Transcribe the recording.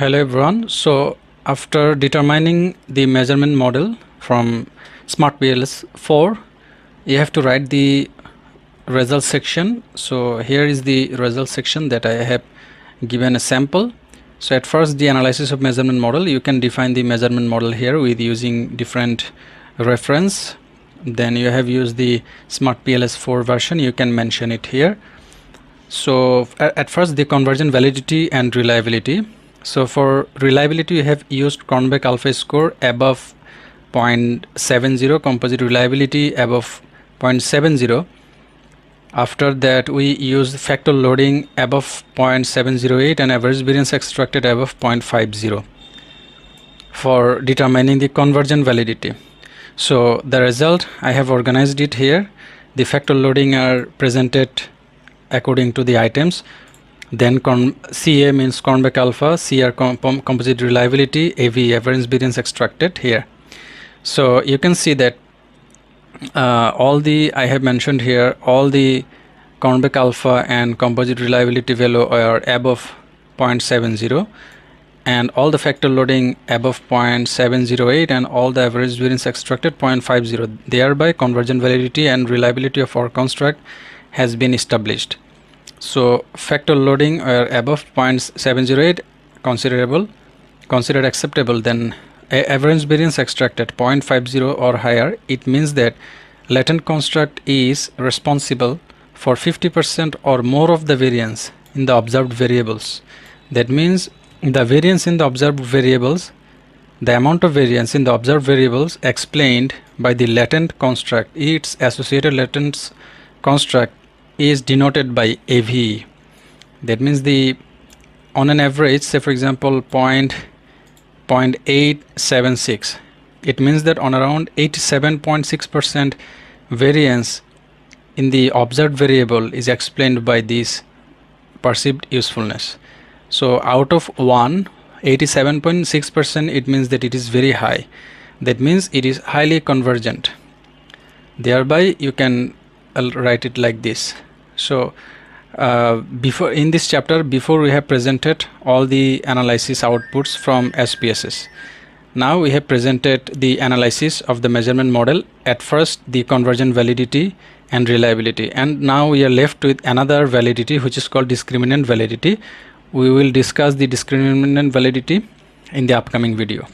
Hello everyone. So after determining the measurement model from SmartPLS4, you have to write the result section. So here is the result section that I have given a sample. So at first, the analysis of measurement model, you can define the measurement model here with using different reference. Then you have used the SmartPLS4 version, you can mention it here. So at first, the convergent validity and reliability. So for reliability, you have used Cronbach alpha score above 0.70, composite reliability above 0.70. After that, we use factor loading above 0.708 and average variance extracted above 0.50 for determining the convergent validity. So the result, I have organized it here. The factor loading are presented according to the items. Then CA means Cronbach alpha, CR composite reliability, AV average variance extracted here. So you can see that I have mentioned here, all the Cronbach alpha and composite reliability value are above 0.70, and all the factor loading above 0.708, and all the average variance extracted 0.50. Thereby convergent validity and reliability of our construct has been established. So factor loading are above 0.708 considered acceptable. Then average variance extracted 0.50 or higher, it means that latent construct is responsible for 50% or more of the variance in the observed variables. That means the variance in the observed variables, the amount of variance in the observed variables explained by the latent construct, its associated latent construct is denoted by AV. That means on an average, say for example 0.876, it means that on around 87.6% variance in the observed variable is explained by this perceived usefulness. So out of 87.6%, it means that it is very high. That means it is highly convergent. Thereby you can write it like this. So before in this chapter, before we have presented all the analysis outputs from SPSS. Now we have presented the analysis of the measurement model. At first, the convergent validity and reliability, and now we are left with another validity which is called discriminant validity. We will discuss the discriminant validity in the upcoming video.